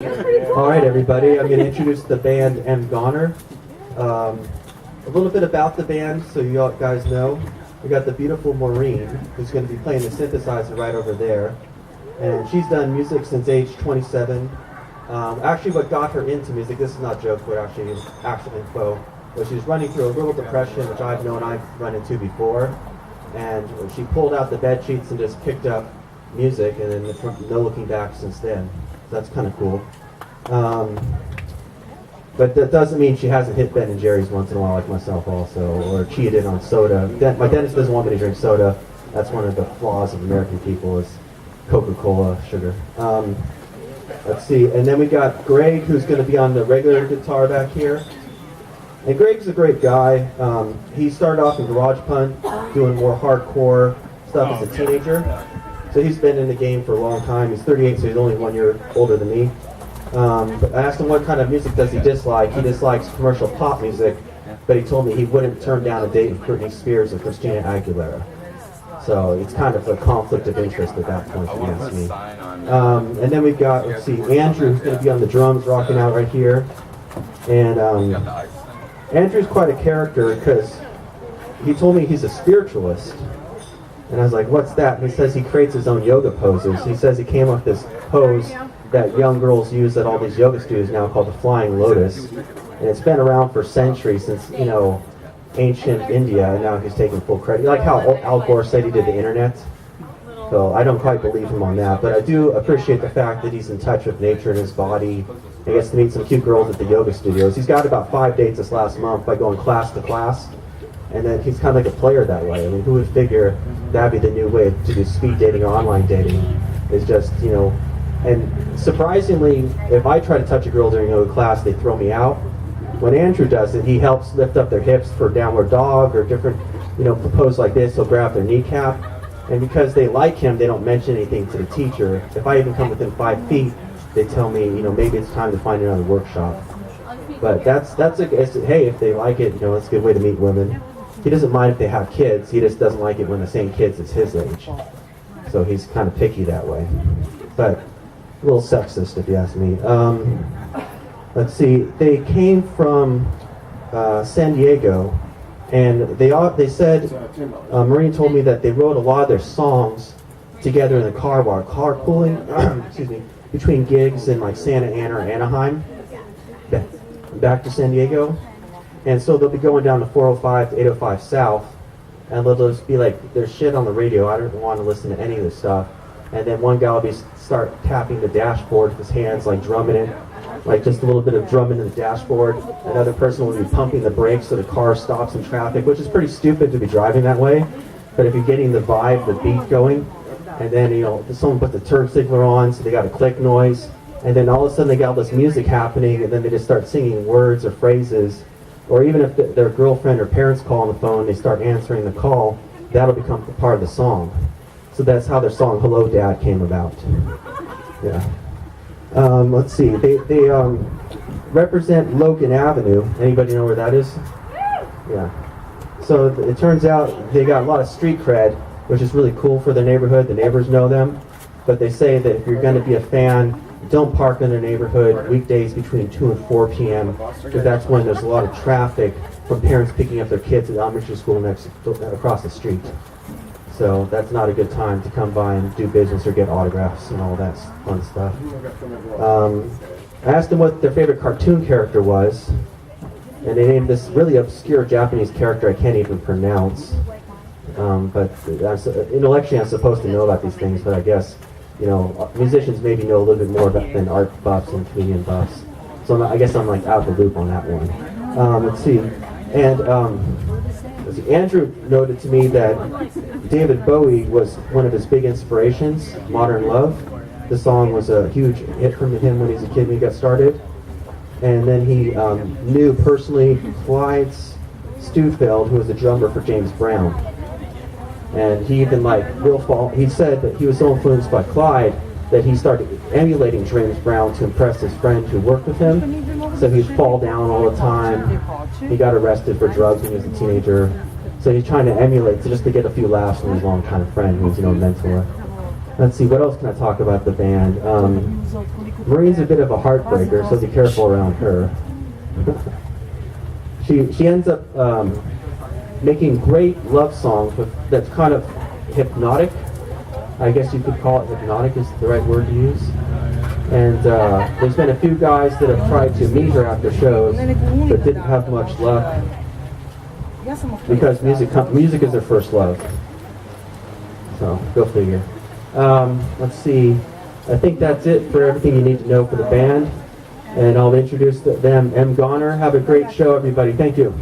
Alright everybody, I'm going to introduce the band M. Goner. A little bit about the band so you all guys know. We got the beautiful Maureen, who's going to be playing the synthesizer right over there. And she's done music since age 27. Actually what got her into music, this is not a joke, but actually actual info, but she was running through a little depression, which I've known I've run into before. And she pulled out the bed sheets and just picked up music, and then no looking back since then. So that's kind of cool. But that doesn't mean she hasn't hit Ben and Jerry's once in a while, like myself also, or cheated on soda. My dentist doesn't want me to drink soda. That's one of the flaws of American people, is Coca-Cola, sugar. Let's see, and then we got Greg, who's going to be on the regular guitar back here. And Greg's a great guy. He started off in Garage Punt, doing more hardcore stuff as a teenager. So he's been in the game for a long time. He's 38, so he's only 1 year older than me. But I asked him what kind of music does he dislike. He dislikes commercial pop music, but he told me he wouldn't turn down a date with Britney Spears or Christina Aguilera. So it's kind of a conflict of interest at that point, if you ask me. And then we've got, let's see, Andrew, who's going to be on the drums, rocking out right here. And Andrew's quite a character because he told me he's a spiritualist. And I was like, what's that? And he says he creates his own yoga poses. He says he came up with this pose that young girls use at all these yoga studios now called the Flying Lotus. And it's been around for centuries, since, you know, ancient India, and now he's taking full credit. Like how Al Gore said he did the internet. So I don't quite believe him on that, but I do appreciate the fact that he's in touch with nature and his body. He gets to meet some cute girls at the yoga studios. He's got about 5 dates this last month by going class to class. And then he's kind of like a player that way. I mean, who would figure that'd be the new way to do speed dating or online dating? Is just, you know, and surprisingly, if I try to touch a girl during yoga class, they throw me out. When Andrew does it, he helps lift up their hips for downward dog or different, you know, pose like this. He'll grab their kneecap. And because they like him, they don't mention anything to the teacher. If I even come within 5 feet, they tell me, you know, maybe it's time to find another workshop. But hey, if they like it, you know, it's a good way to meet women. He doesn't mind if they have kids. He just doesn't like it when the same kids as his age. So he's kind of picky that way. But a little sexist, if you ask me. Let's see. They came from San Diego, and they said, Maureen told me that they wrote a lot of their songs together in the car while carpooling, excuse me, between gigs in like Santa Ana or Anaheim, back to San Diego. And so they'll be going down to 405 to 805 South, and they'll just be like, there's shit on the radio, I don't want to listen to any of this stuff. And then one guy will start tapping the dashboard with his hands, like drumming it, like just a little bit of drumming in the dashboard. Another person will be pumping the brakes so the car stops in traffic, which is pretty stupid to be driving that way. But if you're getting the vibe, the beat going, and then, you know, someone put the turn signaler on, so they got a click noise, and then all of a sudden they got all this music happening, and then they just start singing words or phrases. Or even if their girlfriend or parents call on the phone, they start answering the call, that'll become part of the song. So that's how their song "Hello Dad" came about. Yeah. Let's see. They represent Logan Avenue. Anybody know where that is? Yeah. So it turns out they got a lot of street cred, which is really cool for the neighborhood. The neighbors know them. But they say that if you're going to be a fan, don't park in their neighborhood weekdays between 2 and 4 p.m. because that's when there's a lot of traffic from parents picking up their kids at elementary school across the street. So that's not a good time to come by and do business or get autographs and all that fun stuff. I asked them what their favorite cartoon character was, and they named this really obscure Japanese character I can't even pronounce. But intellectually I'm supposed to know about these things, but I guess, you know, musicians maybe know a little bit more than art buffs and comedian buffs. So I guess I'm like out of the loop on that one. Let's see. And Andrew noted to me that David Bowie was one of his big inspirations, Modern Love. The song was a huge hit from him when he was a kid when he got started. And then he knew personally Clyde Stufeld, who was the drummer for James Brown. And he even he said that he was so influenced by Clyde that he started emulating James Brown to impress his friend who worked with him. So he'd fall down all the time. He got arrested for drugs when he was a teenager. So he's trying to emulate, just to get a few laughs from his longtime friend who's, you know, a mentor. Let's see, what else can I talk about the band? Marine's a bit of a heartbreaker, so be careful around her. She ends up making great love songs that's kind of hypnotic. I guess you could call it hypnotic is the right word to use. And there's been a few guys that have tried to meet her after shows, but didn't have much luck because music is their first love. So go figure. Let's see. I think that's it for everything you need to know for the band. And I'll introduce them. M. Goner. Have a great show, everybody. Thank you.